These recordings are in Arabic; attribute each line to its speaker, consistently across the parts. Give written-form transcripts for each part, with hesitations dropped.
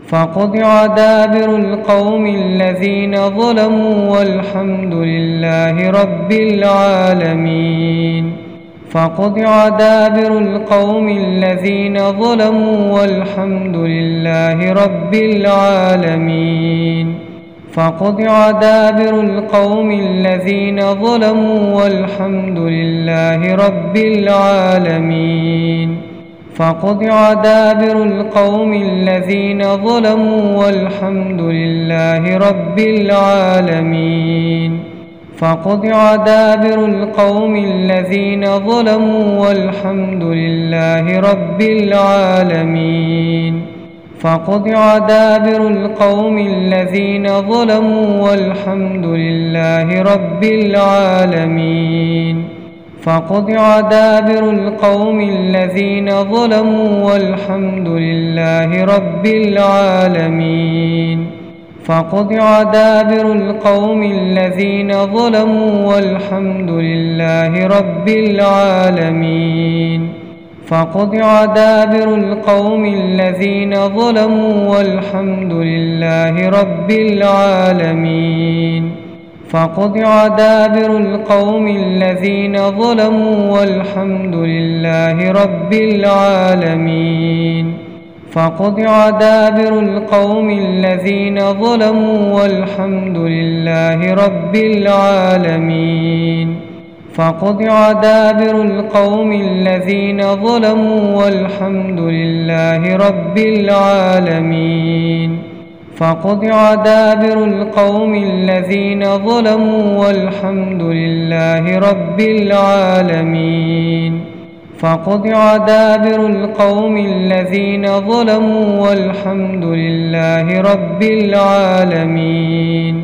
Speaker 1: فقطع دابر القوم الذين ظلموا والحمد لله رب العالمين. فقطع دابر القوم الذين ظلموا والحمد لله رب العالمين. فقطع دابر القوم الذين ظلموا والحمد لله رب العالمين. فقطع دابر القوم الذين ظلموا والحمد لله رب العالمين. فقطع دابر القوم الذين ظلموا والحمد لله رب العالمين. فقطع دابر القوم الذين ظلموا والحمد لله رب العالمين. فقطع دابر القوم الذين ظلموا والحمد لله رب العالمين. فقطع دابر القوم الذين ظلموا والحمد لله رب العالمين. فقطع دابر القوم الذين ظلموا والحمد لله رب العالمين. فقطع دابر القوم الذين ظلموا والحمد لله رب العالمين. فقطع دابر القوم الذين ظلموا والحمد لله رب العالمين. فقطع دابر القوم الذين ظلموا والحمد لله رب العالمين. فقطع دابر القوم الذين ظلموا والحمد لله رب العالمين. فقطع دابر القوم الذين ظلموا والحمد لله رب العالمين.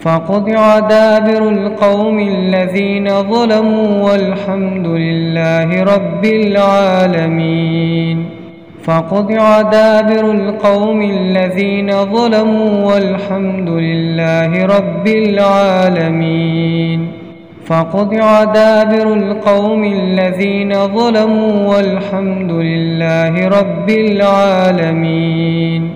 Speaker 1: فقطع دابر القوم الذين ظلموا والحمد لله رب العالمين. فقطع دابر القوم الذين ظلموا والحمد لله رب العالمين. فقطع دابر القوم الذين ظلموا والحمد لله رب العالمين.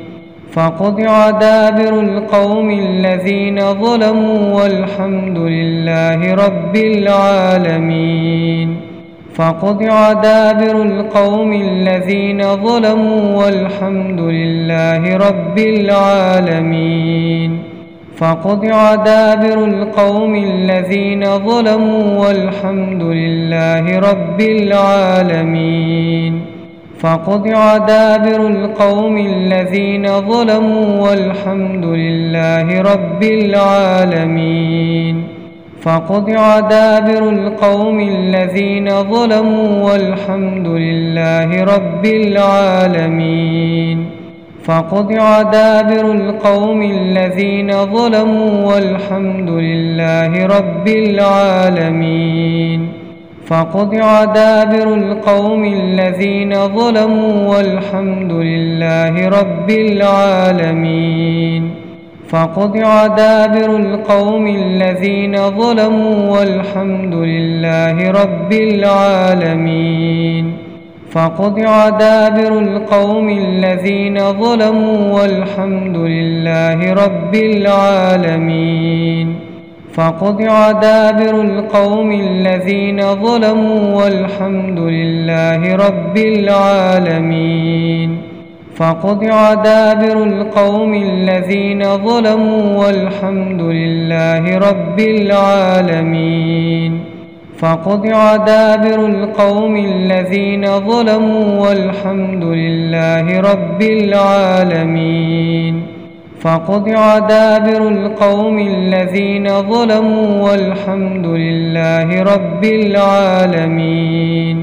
Speaker 1: فقطع دابر القوم الذين ظلموا والحمد لله رب العالمين. فقطع دابر القوم الذين ظلموا والحمد لله رب العالمين. فقطع دابر القوم الذين ظلموا والحمد لله رب العالمين. فقطع دابر القوم الذين ظلموا والحمد لله رب العالمين. فقطع دابر القوم الذين ظلموا والحمد لله رب العالمين. فقطع دابر القوم الذين ظلموا والحمد لله رب العالمين. فقطع دابر القوم الذين ظلموا والحمد لله رب العالمين. فقطع دابر القوم الذين ظلموا والحمد لله رب العالمين. فقطع دابر القوم الذين ظلموا والحمد لله رب العالمين. فقطع دابر القوم الذين ظلموا والحمد لله رب العالمين. فقطع دابر القوم الذين ظلموا والحمد لله رب العالمين. فقطع دابر القوم الذين ظلموا والحمد لله رب العالمين. فقطع دابر القوم الذين ظلموا والحمد لله رب العالمين.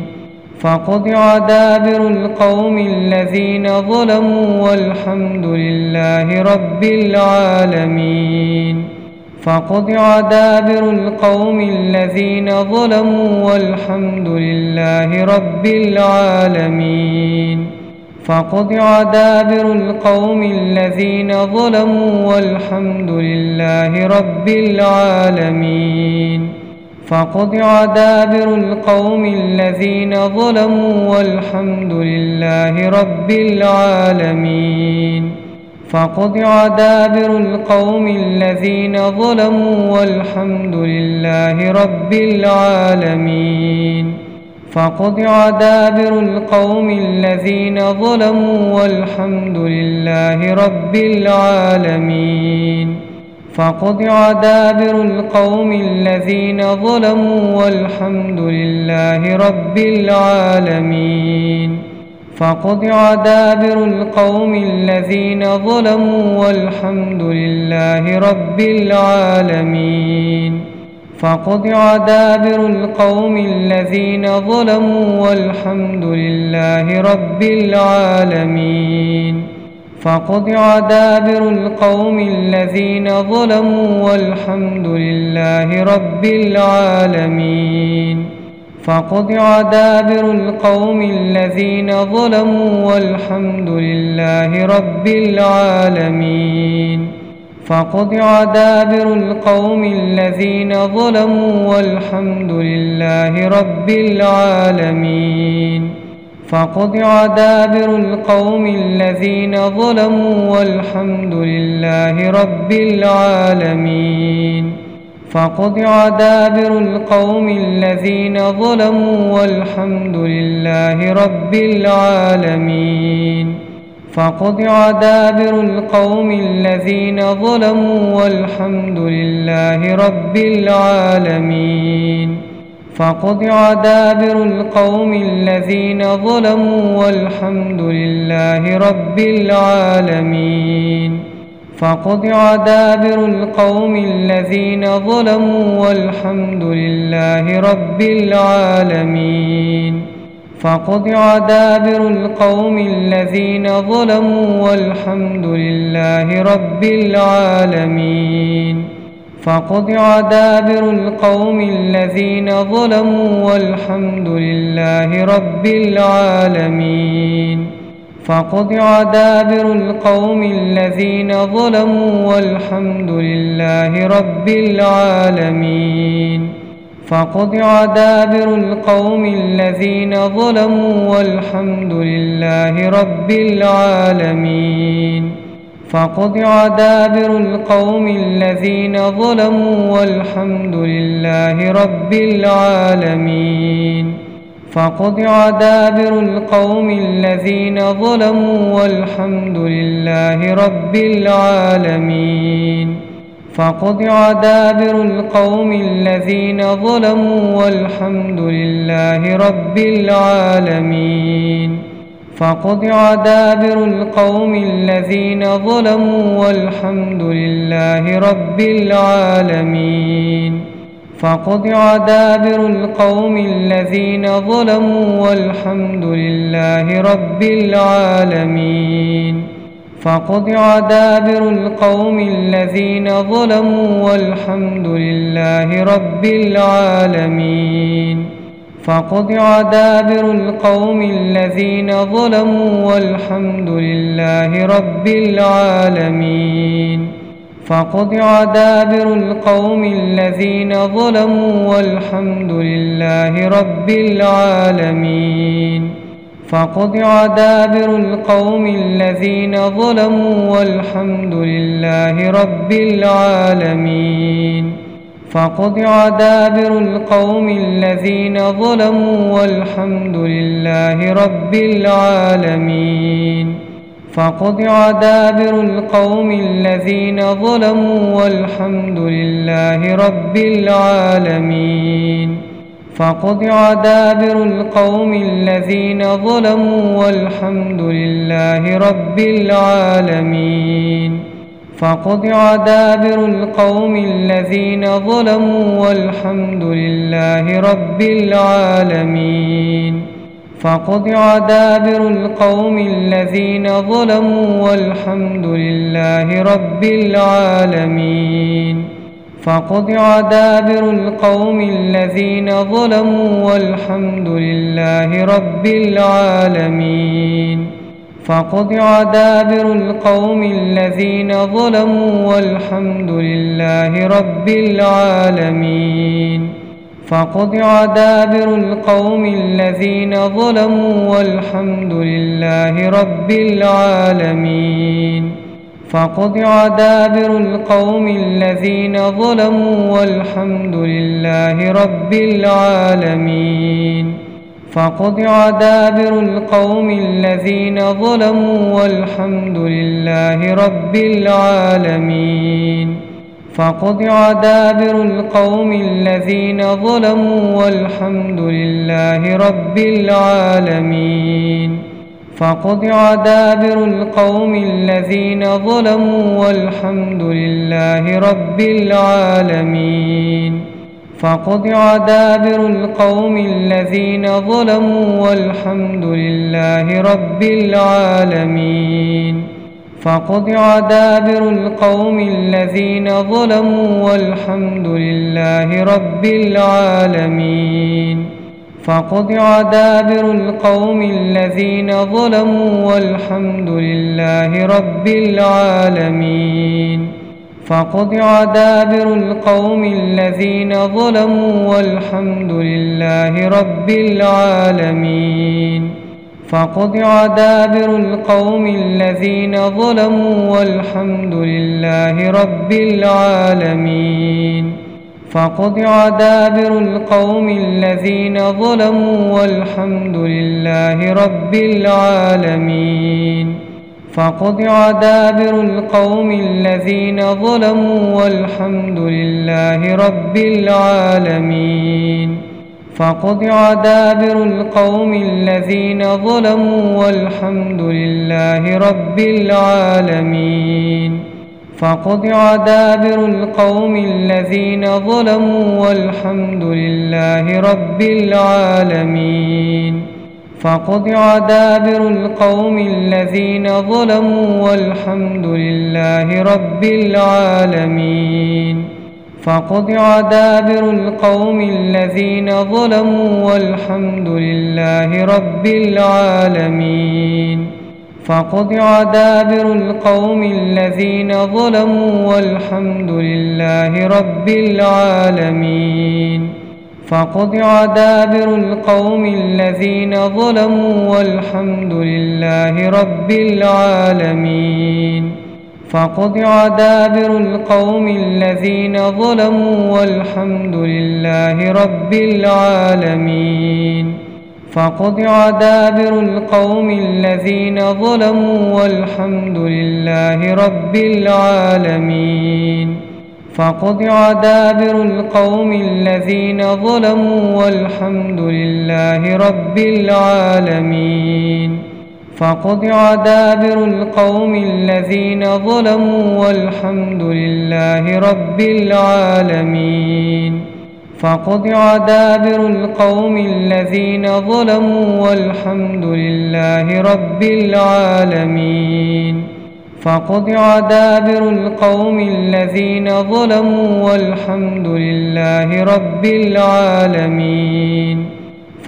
Speaker 1: فقطع دابر القوم الذين ظلموا والحمد لله رب العالمين. فقطع دابر القوم الذين ظلموا والحمد لله رب العالمين. فقطع دابر القوم الذين ظلموا والحمد لله رب العالمين. فقطع دابر القوم الذين ظلموا والحمد لله رب العالمين. فقطع دابر القوم الذين ظلموا والحمد لله رب العالمين. فقطع دابر القوم الذين ظلموا والحمد لله رب العالمين. فقطع دابر القوم الذين ظلموا والحمد لله رب العالمين. فقطع دابر القوم الذين ظلموا والحمد لله رب العالمين. فقطع دابر القوم الذين ظلموا والحمد لله رب العالمين. فقطع دابر القوم الذين ظلموا والحمد لله رب العالمين. فقطع دابر القوم الذين ظلموا والحمد لله رب العالمين. فقطع دابر القوم الذين ظلموا والحمد لله رب العالمين. فقطع دابر القوم الذين ظلموا والحمد لله رب العالمين. فقطع دابر القوم الذين ظلموا والحمد لله رب العالمين. فقطع دابر القوم الذين ظلموا والحمد لله رب العالمين. فقطع دابر القوم الذين ظلموا والحمد لله رب العالمين. فقطع دابر القوم الذين ظلموا والحمد لله رب العالمين. فقطع دابر القوم الذين ظلموا والحمد لله رب العالمين. فقطع دابر القوم الذين ظلموا والحمد لله رب العالمين. فقطع دابر القوم الذين ظلموا والحمد لله رب العالمين. فقطع دابر القوم الذين ظلموا والحمد لله رب العالمين. فقطع دابر القوم الذين ظلموا والحمد لله رب العالمين. فقطع دابر القوم الذين ظلموا والحمد لله رب العالمين. فقطع دابر القوم الذين ظلموا والحمد لله رب العالمين. فقطع دابر القوم الذين ظلموا والحمد لله رب العالمين. فقطع دابر القوم الذين ظلموا والحمد لله رب العالمين. فقطع دابر القوم الذين ظلموا والحمد لله رب العالمين. فقطع دابر القوم الذين ظلموا والحمد لله رب العالمين. فقطع دابر القوم الذين ظلموا والحمد لله رب العالمين. فقطع دابر القوم الذين ظلموا والحمد لله رب العالمين. فقطع دابر القوم الذين ظلموا والحمد لله رب العالمين. فقطع دابر القوم الذين ظلموا والحمد لله رب العالمين. فقطع دابر القوم الذين ظلموا والحمد لله رب العالمين. فقطع دابر القوم الذين ظلموا والحمد لله رب العالمين. فقطع دابر القوم الذين ظلموا والحمد لله رب العالمين. فقطع دابر القوم الذين ظلموا والحمد لله رب العالمين. فقطع دابر القوم الذين ظلموا والحمد لله رب العالمين. فقطع دابر القوم الذين ظلموا والحمد لله رب العالمين. فقطع دابر القوم الذين ظلموا والحمد لله رب العالمين. فقطع دابر القوم الذين ظلموا والحمد لله رب العالمين. فقطع دابر القوم الذين ظلموا والحمد لله رب العالمين. فقطع دابر القوم الذين ظلموا والحمد لله رب العالمين. فقطع دابر القوم الذين ظلموا والحمد لله رب العالمين. فقطع دابر القوم الذين ظلموا والحمد لله رب العالمين. فقطع دابر القوم الذين ظلموا والحمد لله رب العالمين. فقطع دابر القوم الذين ظلموا والحمد لله رب العالمين. فقطع دابر القوم الذين ظلموا والحمد لله رب العالمين. فقطع دابر القوم الذين ظلموا والحمد لله رب العالمين. فقطع دابر القوم الذين ظلموا والحمد لله رب العالمين. فقطع دابر القوم الذين ظلموا والحمد لله رب العالمين. فقطع دابر القوم الذين ظلموا والحمد لله رب العالمين. فقطع دابر القوم الذين ظلموا والحمد لله رب العالمين. فقطع دابر القوم الذين ظلموا والحمد لله رب العالمين. فقطع دابر القوم الذين ظلموا والحمد لله رب العالمين. فقطع دابر القوم الذين ظلموا والحمد لله رب العالمين. فقطع دابر القوم الذين ظلموا والحمد لله رب العالمين. فقطع دابر القوم الذين ظلموا والحمد لله رب العالمين. فقطع دابر القوم الذين ظلموا والحمد لله رب العالمين. فقطع دابر القوم الذين ظلموا والحمد لله رب العالمين. فقطع دابر القوم الذين ظلموا والحمد لله رب العالمين. فقطع دابر القوم الذين ظلموا والحمد لله رب العالمين.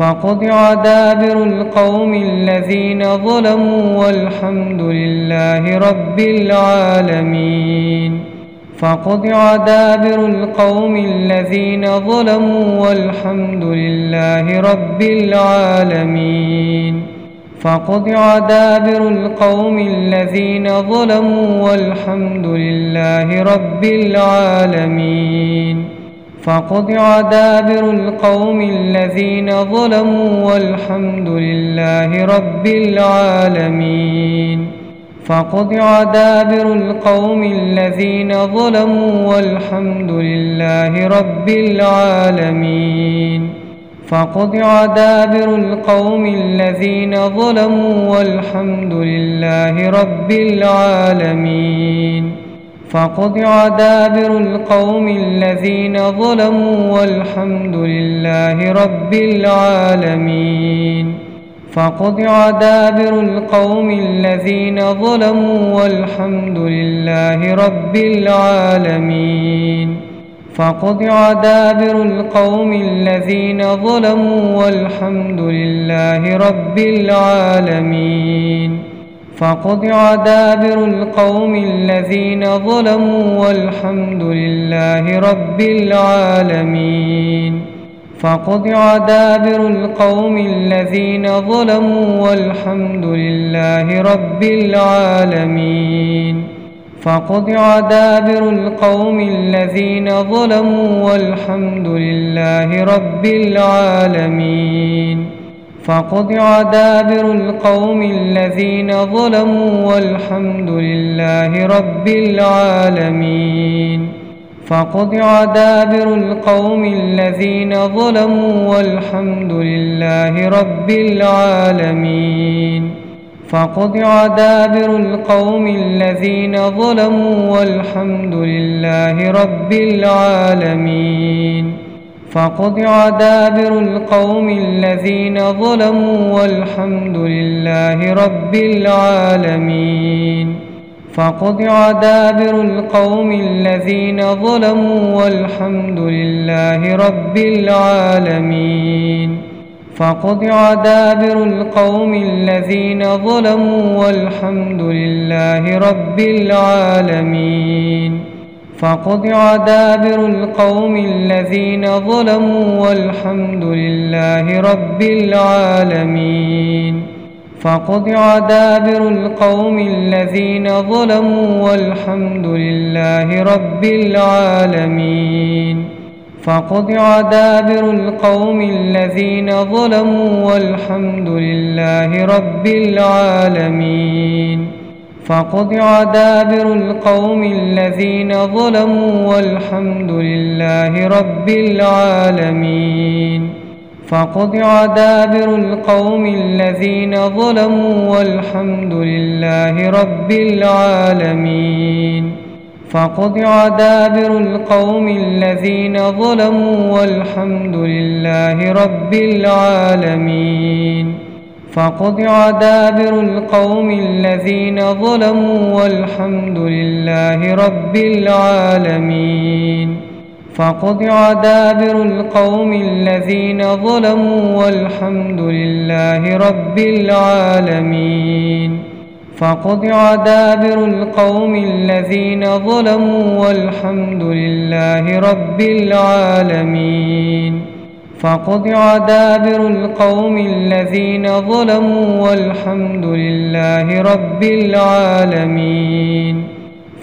Speaker 1: فقطع دابر القوم الذين ظلموا والحمد لله رب العالمين. فقطع دابر القوم الذين ظلموا والحمد لله رب العالمين. فقطع دابر القوم الذين ظلموا والحمد لله رب العالمين. فقطع دابر القوم الذين ظلموا والحمد لله رب العالمين. فقطع دابر القوم الذين ظلموا والحمد لله رب العالمين. فقطع دابر القوم الذين ظلموا والحمد لله رب العالمين. فقطع دابر القوم الذين ظلموا والحمد لله رب العالمين. فقطع دابر القوم الذين ظلموا والحمد لله رب العالمين. فقطع دابر القوم الذين ظلموا والحمد لله رب العالمين. فقطع دابر القوم الذين ظلموا والحمد لله رب العالمين. فقطع دابر القوم الذين ظلموا والحمد لله رب العالمين. فقطع دابر القوم الذين ظلموا والحمد لله رب العالمين. فقطع دابر القوم الذين ظلموا والحمد لله رب العالمين. فقطع دابر القوم الذين ظلموا والحمد لله رب العالمين. فقطع دابر القوم الذين ظلموا والحمد لله رب العالمين. فقطع دابر القوم الذين ظلموا والحمد لله رب العالمين. فقطع دابر القوم الذين ظلموا والحمد لله رب العالمين. فقطع دابر القوم الذين ظلموا والحمد لله رب العالمين. فقطع دابر القوم الذين ظلموا والحمد لله رب العالمين. فقطع دابر القوم الذين ظلموا والحمد لله رب العالمين. فقطع دابر القوم الذين ظلموا والحمد لله رب العالمين. فقطع دابر القوم الذين ظلموا والحمد لله رب العالمين. فقطع دابر القوم الذين ظلموا والحمد لله رب العالمين. فقطع دابر القوم الذين ظلموا والحمد لله رب العالمين. فقطع دابر القوم الذين ظلموا والحمد لله رب العالمين. فقطع دابر القوم الذين ظلموا والحمد لله رب العالمين. فقطع دابر القوم الذين ظلموا والحمد لله رب العالمين. فقطع دابر القوم الذين ظلموا والحمد لله رب العالمين.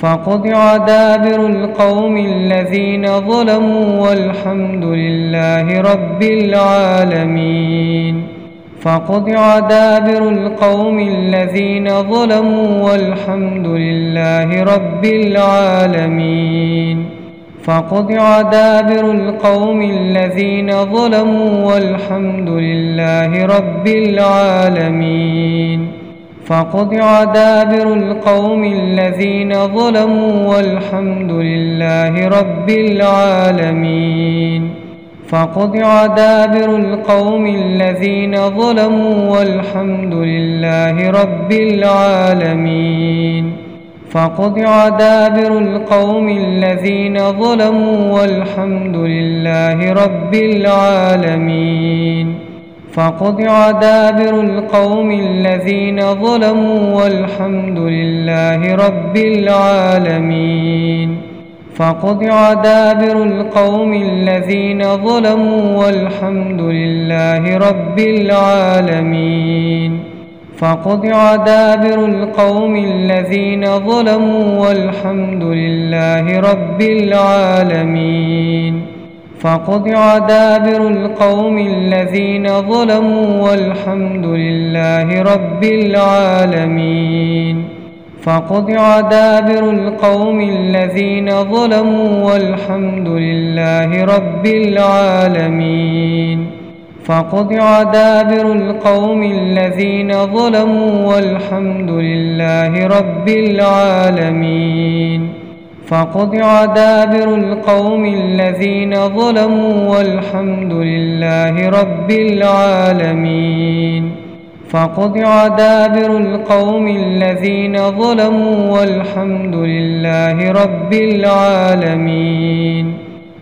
Speaker 1: فقطع دابر القوم الذين ظلموا والحمد لله رب العالمين. فقطع دابر القوم الذين ظلموا والحمد لله رب العالمين. فقطع دابر القوم الذين ظلموا والحمد لله رب العالمين. فقطع دابر القوم الذين ظلموا والحمد لله رب العالمين. فقطع دابر القوم الذين ظلموا والحمد لله رب العالمين. فقطع دابر القوم الذين ظلموا والحمد لله رب العالمين. فقطع دابر القوم الذين ظلموا والحمد لله رب العالمين. فقطع دابر القوم الذين ظلموا والحمد لله رب العالمين. فقطع دابر القوم الذين ظلموا والحمد لله رب العالمين. فقطع دابر القوم الذين ظلموا والحمد لله رب العالمين. فقطع دابر القوم الذين ظلموا والحمد لله رب العالمين. فقطع دابر القوم الذين ظلموا والحمد لله رب العالمين. فقطع دابر القوم الذين ظلموا والحمد لله رب العالمين. فقطع دابر القوم الذين ظلموا والحمد لله رب العالمين.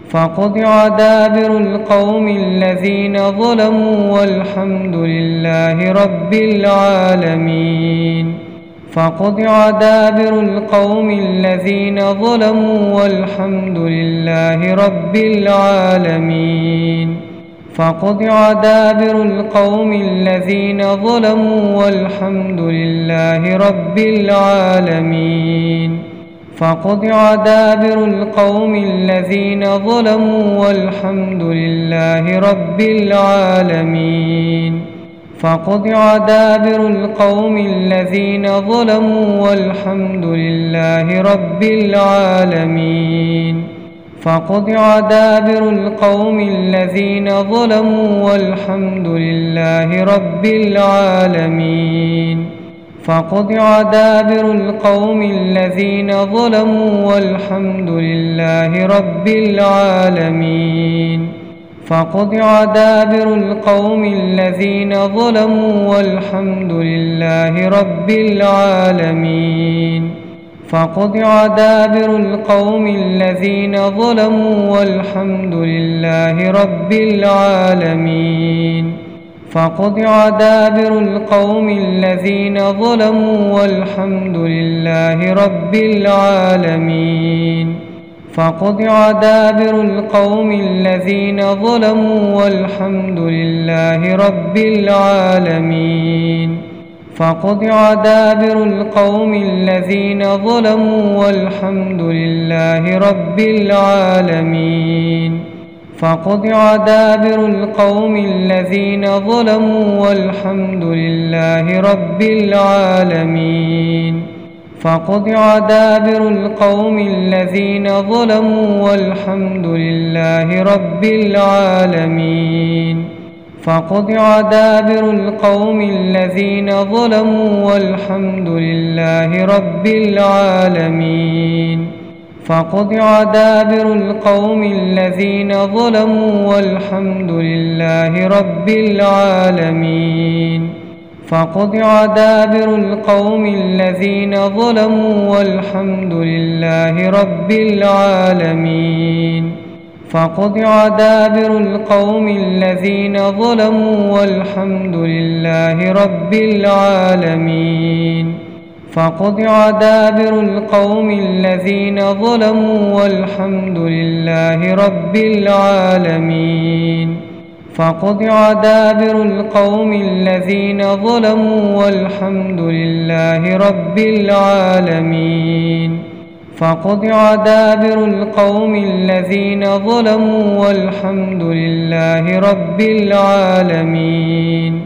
Speaker 1: فقطع دابر القوم الذين ظلموا والحمد لله رب العالمين. فقطع دابر القوم الذين ظلموا والحمد لله رب العالمين. فقطع دابر القوم الذين ظلموا والحمد لله رب العالمين. فقطع دابر القوم الذين ظلموا والحمد لله رب العالمين. فقطع دابر القوم الذين ظلموا والحمد لله رب العالمين. فقطع دابر القوم الذين ظلموا والحمد لله رب العالمين. فقطع دابر القوم الذين ظلموا والحمد لله رب العالمين. فقطع دابر القوم الذين ظلموا والحمد لله رب العالمين. فقطع دابر القوم الذين ظلموا والحمد لله رب العالمين. فقطع دابر القوم الذين ظلموا والحمد لله رب العالمين. فقطع دابر القوم الذين ظلموا والحمد لله رب العالمين. فقطع دابر القوم الذين ظلموا والحمد لله رب العالمين. فقطع دابر القوم الذين ظلموا والحمد لله رب العالمين. فقطع دابر القوم الذين ظلموا والحمد لله رب العالمين. فقطع دابر القوم الذين ظلموا والحمد لله رب العالمين. فقطع دابر القوم الذين ظلموا والحمد لله رب العالمين. فقطع دابر القوم الذين ظلموا والحمد لله رب العالمين. فقطع دابر القوم الذين ظلموا والحمد لله رب العالمين. فقطع دابر القوم الذين ظلموا والحمد لله رب العالمين. فقطع دابر القوم الذين ظلموا والحمد لله رب العالمين. فقطع دابر القوم الذين ظلموا والحمد لله رب العالمين.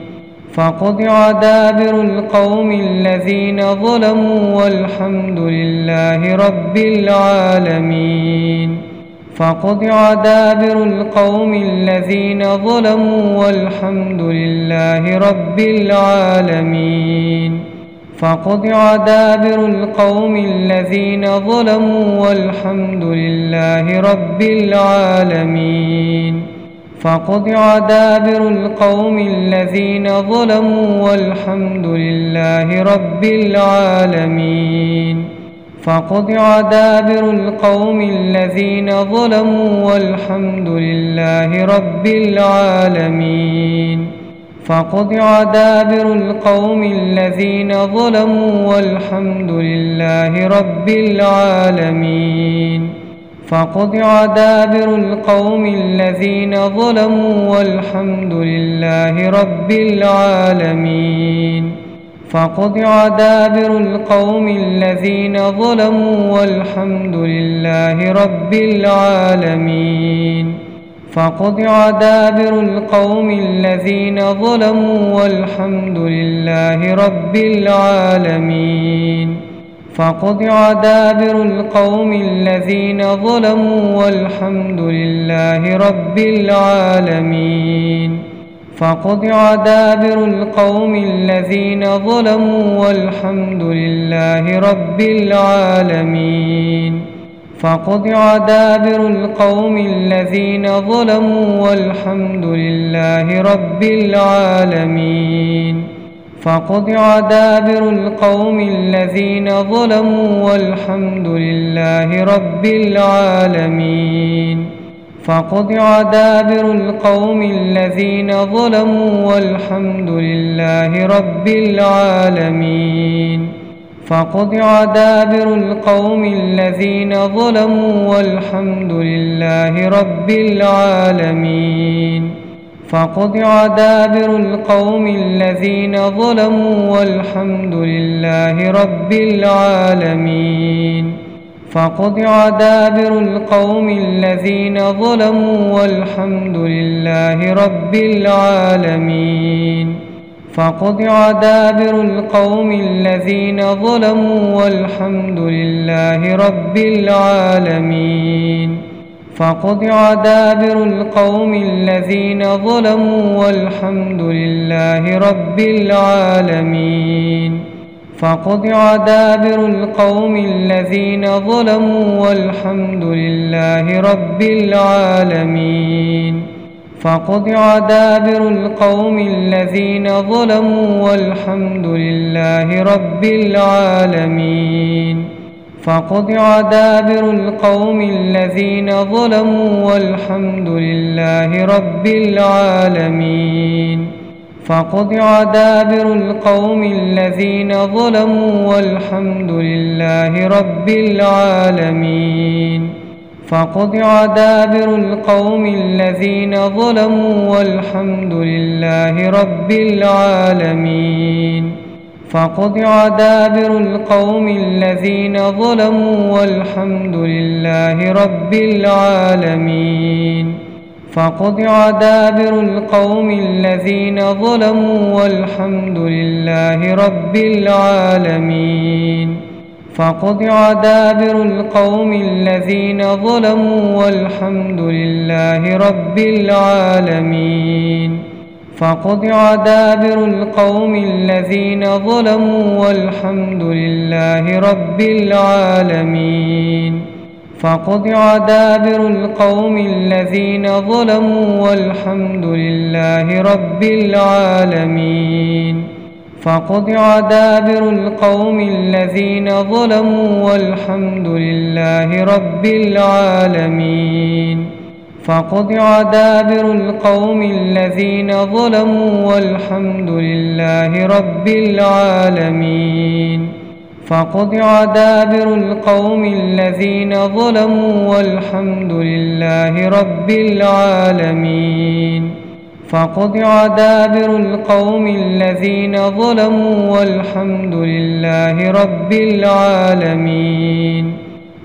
Speaker 1: فقطع دابر القوم الذين ظلموا والحمد لله رب العالمين. فقطع دابر القوم الذين ظلموا والحمد لله رب العالمين. فقطع دابر القوم الذين ظلموا والحمد لله رب العالمين. فقطع دابر القوم الذين ظلموا والحمد لله رب العالمين. فقطع دابر القوم الذين ظلموا والحمد لله رب العالمين. فقطع دابر القوم الذين ظلموا والحمد لله رب العالمين. فقطع دابر القوم الذين ظلموا والحمد لله رب العالمين. فقطع دابر القوم الذين ظلموا والحمد لله رب العالمين. فقطع دابر القوم الذين ظلموا والحمد لله رب العالمين. فقطع دابر القوم الذين ظلموا والحمد لله رب العالمين. فقطع دابر القوم الذين ظلموا والحمد لله رب العالمين. فقطع دابر القوم الذين ظلموا والحمد لله رب العالمين. فقطع دابر القوم الذين ظلموا والحمد لله رب العالمين. فقطع دابر القوم الذين ظلموا والحمد لله رب العالمين. فقطع دابر القوم الذين ظلموا والحمد لله رب العالمين. فقطع دابر القوم الذين ظلموا والحمد لله رب العالمين. فقطع دابر القوم الذين ظلموا والحمد لله رب العالمين. فقطع دابر القوم الذين ظلموا والحمد لله رب العالمين. فقطع دابر القوم الذين ظلموا والحمد لله رب العالمين. فقطع دابر القوم الذين ظلموا والحمد لله رب العالمين. فقطع دابر القوم الذين ظلموا والحمد لله رب العالمين. فقطع دابر القوم الذين ظلموا والحمد لله رب العالمين. فقطع دابر القوم الذين ظلموا والحمد لله رب العالمين. فقطع دابر القوم الذين ظلموا والحمد لله رب العالمين. فقطع دابر القوم الذين ظلموا والحمد لله رب العالمين. فقطع دابر القوم الذين ظلموا والحمد لله رب العالمين. فقطع دابر القوم الذين ظلموا والحمد لله رب العالمين. فقطع دابر القوم الذين ظلموا والحمد لله رب العالمين. فقطع دابر القوم الذين ظلموا والحمد لله رب العالمين. فقطع دابر القوم الذين ظلموا والحمد لله رب العالمين. فقطع دابر القوم الذين ظلموا والحمد لله رب العالمين. فقطع دابر القوم الذين ظلموا والحمد لله رب العالمين. فقطع دابر القوم الذين ظلموا والحمد لله رب العالمين.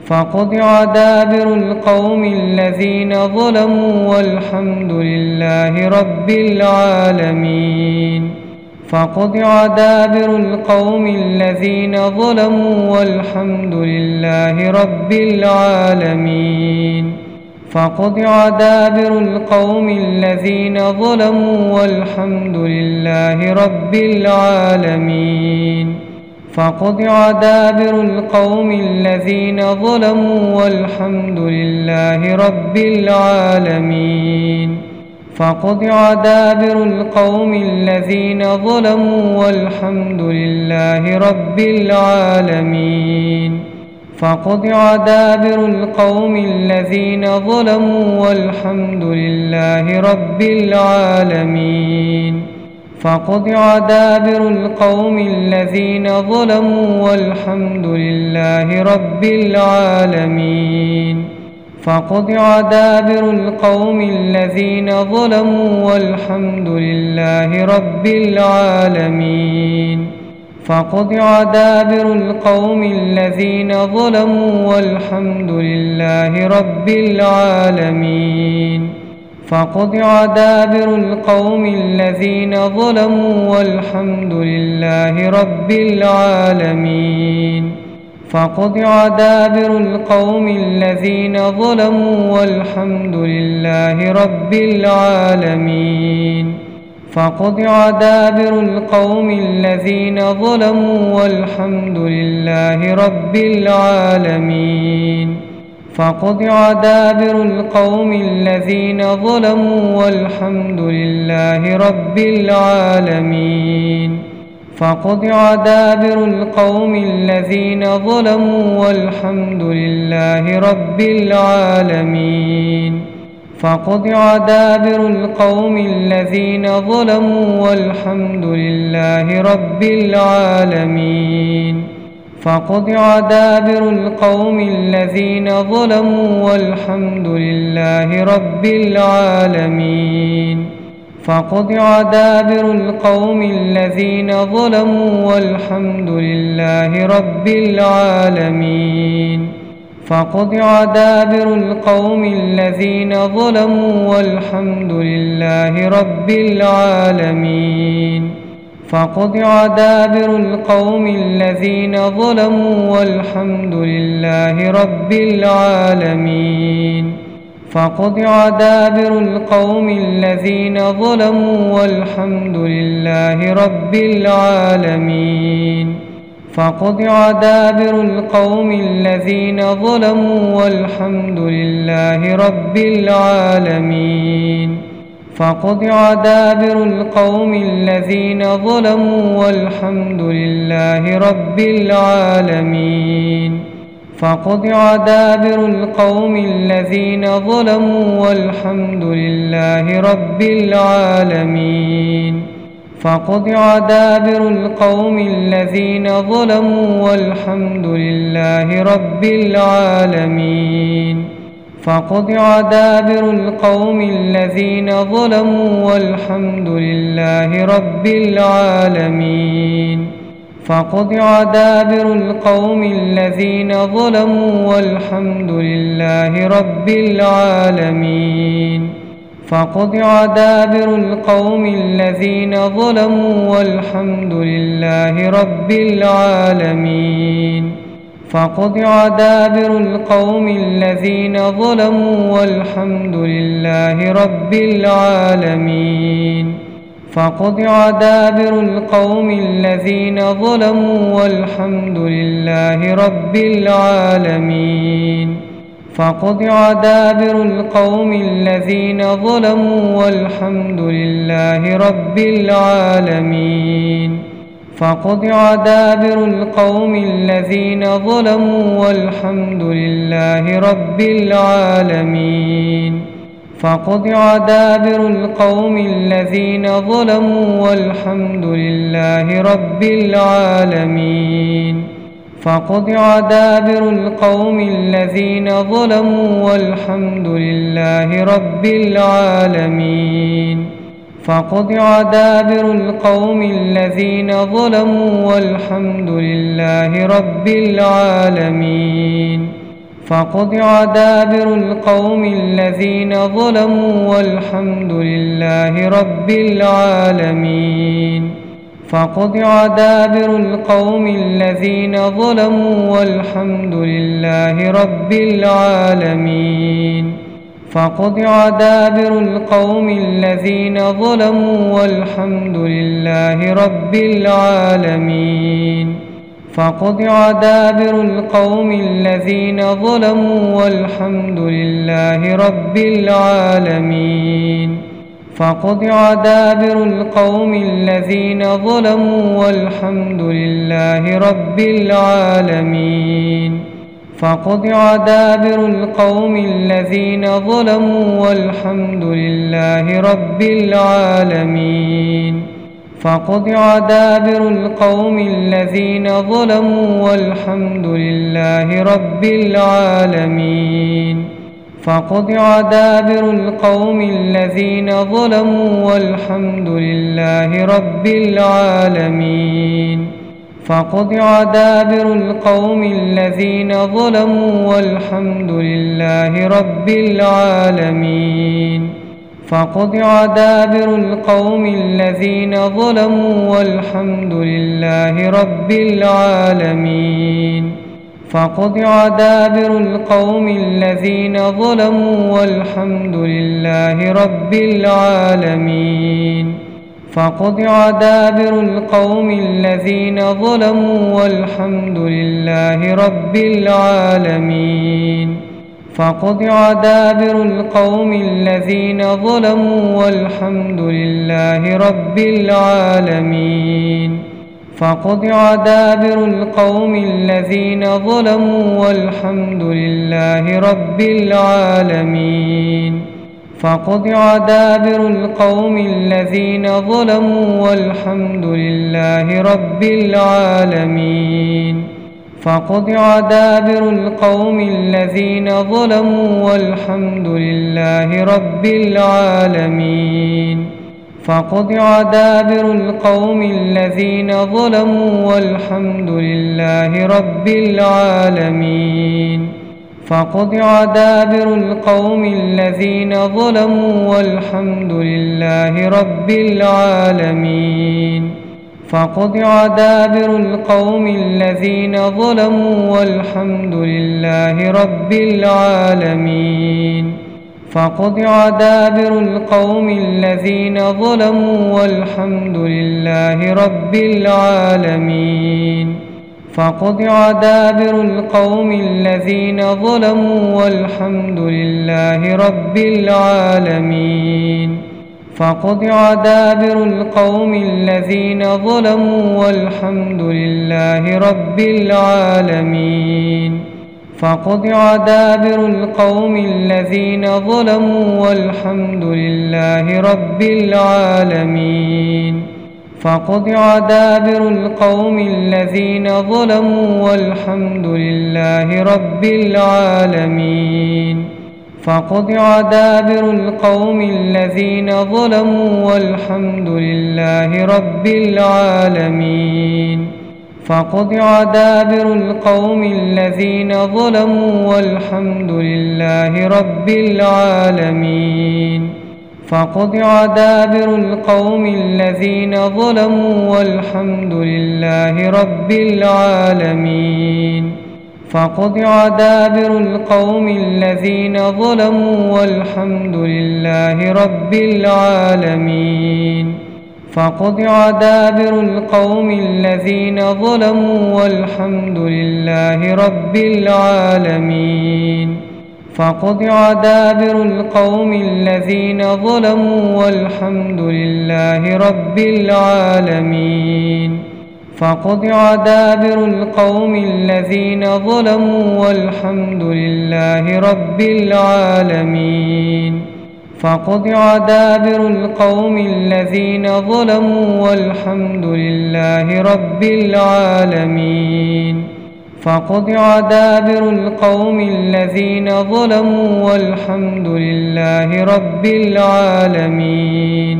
Speaker 1: فقطع دابر القوم الذين ظلموا والحمد لله رب العالمين. فقطع دابر القوم الذين ظلموا والحمد لله رب العالمين. فقطع دابر القوم الذين ظلموا والحمد لله رب العالمين. فقطع دابر القوم الذين ظلموا والحمد لله رب العالمين. فقطع دابر القوم الذين ظلموا والحمد لله رب العالمين. فقطع دابر القوم الذين ظلموا والحمد لله رب العالمين. فقطع دابر القوم الذين ظلموا والحمد لله رب العالمين. فقطع دابر القوم الذين ظلموا والحمد لله رب العالمين. فقطع دابر القوم الذين ظلموا والحمد لله رب العالمين. فقطع دابر القوم الذين ظلموا والحمد لله رب العالمين. فقطع دابر القوم الذين ظلموا والحمد لله رب العالمين. فقطع دابر القوم الذين ظلموا والحمد لله رب العالمين. فقطع دابر القوم الذين ظلموا والحمد لله رب العالمين. فقطع دابر القوم الذين ظلموا والحمد لله رب العالمين. فقطع دابر القوم الذين ظلموا والحمد لله رب العالمين. فقطع دابر القوم الذين ظلموا والحمد لله رب العالمين. فقطع دابر القوم الذين ظلموا والحمد لله رب العالمين. فقطع دابر القوم الذين ظلموا والحمد لله رب العالمين. فقطع دابر القوم الذين ظلموا والحمد لله رب العالمين. فقطع دابر القوم الذين ظلموا والحمد لله رب العالمين. فقطع دابر القوم الذين ظلموا والحمد لله رب العالمين. فقطع دابر القوم الذين ظلموا والحمد لله رب العالمين. فقطع دابر القوم الذين ظلموا والحمد لله رب العالمين. فقطع دابر القوم الذين ظلموا والحمد لله رب العالمين. فقطع دابر القوم الذين ظلموا والحمد لله رب العالمين. فقطع دابر القوم الذين ظلموا والحمد لله رب العالمين. فقطع دابر القوم الذين ظلموا والحمد لله رب العالمين. فقطع دابر القوم الذين ظلموا والحمد لله رب العالمين. فقطع دابر القوم الذين ظلموا والحمد لله رب العالمين. فقطع دابر القوم الذين ظلموا والحمد لله رب العالمين. فقطع دابر القوم الذين ظلموا والحمد لله رب العالمين. فقطع دابر القوم الذين ظلموا والحمد لله رب العالمين. فقطع دابر القوم الذين ظلموا والحمد لله رب العالمين. فقطع دابر القوم الذين ظلموا والحمد لله رب العالمين. فقطع دابر القوم الذين ظلموا والحمد لله رب العالمين. فقطع دابر القوم الذين ظلموا والحمد لله رب العالمين. فقطع دابر القوم الذين ظلموا والحمد لله رب العالمين. فقطع دابر القوم الذين ظلموا والحمد لله رب العالمين. فقطع دابر القوم الذين ظلموا والحمد لله رب العالمين. فقطع دابر القوم الذين ظلموا والحمد لله رب العالمين. فقطع دابر القوم الذين ظلموا والحمد لله رب العالمين. فقطع دابر القوم الذين ظلموا والحمد لله رب العالمين. فقطع دابر القوم الذين ظلموا والحمد لله رب العالمين. فقطع دابر القوم الذين ظلموا والحمد لله رب العالمين. فقطع دابر القوم الذين ظلموا والحمد لله رب العالمين. فقطع دابر القوم الذين ظلموا والحمد لله رب العالمين. فقطع دابر القوم الذين ظلموا والحمد لله رب العالمين. فقطع دابر القوم الذين ظلموا والحمد لله رب العالمين. فقطع دابر القوم الذين ظلموا والحمد لله رب العالمين. فقطع دابر القوم الذين ظلموا والحمد لله رب العالمين. فقطع دابر القوم الذين ظلموا والحمد لله رب العالمين. فقطع دابر القوم الذين ظلموا والحمد لله رب العالمين. فقطع دابر القوم الذين ظلموا والحمد لله رب العالمين. فقطع دابر القوم الذين ظلموا والحمد لله رب العالمين. فقطع دابر القوم الذين ظلموا والحمد لله رب العالمين. فقطع دابر القوم الذين ظلموا والحمد لله رب العالمين. فقطع دابر القوم الذين ظلموا والحمد لله رب العالمين. فقطع دابر القوم الذين ظلموا والحمد لله رب العالمين. فقطع دابر القوم الذين ظلموا والحمد لله رب العالمين. فقطع دابر القوم الذين ظلموا والحمد لله رب العالمين. فقطع دابر القوم الذين ظلموا والحمد لله رب العالمين. فقطع دابر القوم الذين ظلموا والحمد لله رب العالمين. فقطع دابر القوم الذين ظلموا والحمد لله رب العالمين. فقطع دابر القوم الذين ظلموا والحمد لله رب العالمين. فقطع دابر القوم الذين ظلموا والحمد لله رب العالمين. فقطع دابر القوم الذين ظلموا والحمد لله رب العالمين. فقطع دابر القوم الذين ظلموا والحمد لله رب العالمين.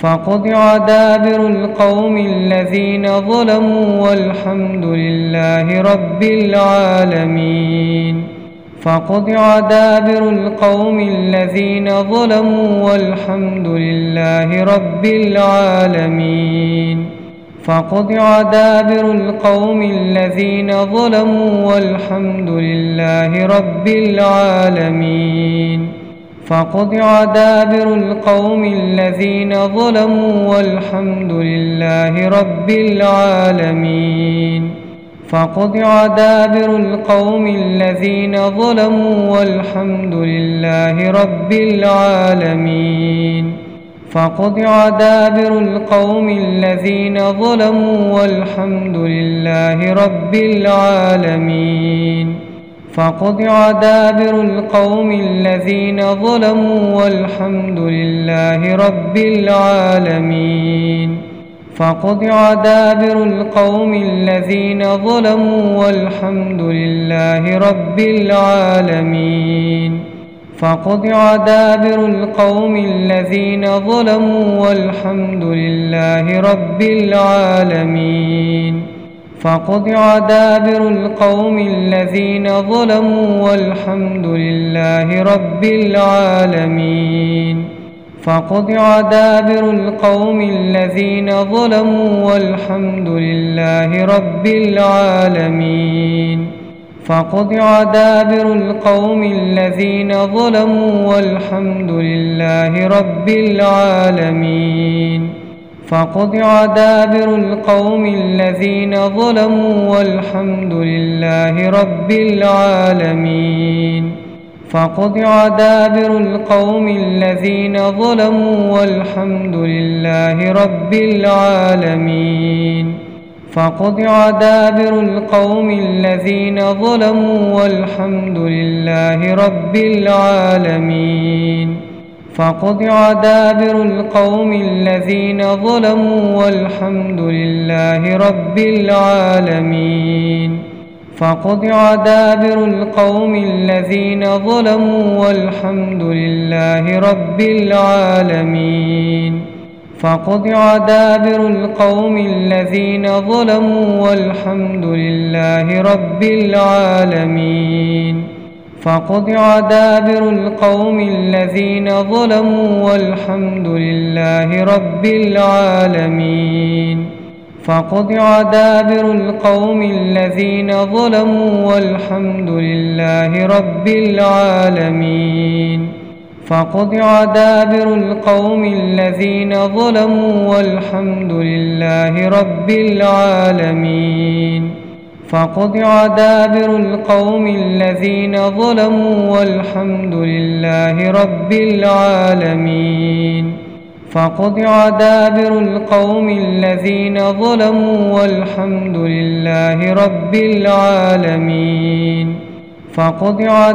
Speaker 1: فقطع دابر القوم الذين ظلموا والحمد لله رب العالمين. فقطع دابر القوم الذين ظلموا والحمد لله رب العالمين. فقطع دابر القوم الذين ظلموا والحمد لله رب العالمين. فقطع دابر القوم الذين ظلموا والحمد لله رب العالمين. فقطع دابر القوم الذين ظلموا والحمد لله رب العالمين. فقطع دابر القوم الذين ظلموا والحمد لله رب العالمين. فقطع دابر القوم الذين ظلموا والحمد لله رب العالمين. فقطع دابر القوم الذين ظلموا والحمد لله رب العالمين. فقطع دابر القوم الذين ظلموا والحمد لله رب العالمين. فقطع دابر القوم الذين ظلموا والحمد لله رب العالمين. فقطع دابر القوم الذين ظلموا والحمد لله رب العالمين. فقطع دابر القوم الذين ظلموا والحمد لله رب العالمين. فقطع دابر القوم الذين ظلموا والحمد لله رب العالمين. فقطع دابر القوم الذين ظلموا والحمد لله رب العالمين. فقطع دابر القوم الذين ظلموا والحمد لله رب العالمين. فقطع دابر القوم الذين ظلموا والحمد لله رب العالمين. فقطع دابر القوم الذين ظلموا والحمد لله رب العالمين. فقطع دابر القوم الذين ظلموا والحمد لله رب العالمين. فقطع دابر القوم الذين ظلموا والحمد لله رب العالمين فقطع دابر القوم الذين ظلموا والحمد لله رب العالمين فقطع دابر القوم الذين ظلموا والحمد لله رب العالمين فقطع دابر القوم الذين ظلموا والحمد لله رب العالمين فقطع دابر القوم الذين ظلموا والحمد لله رب العالمين فقطع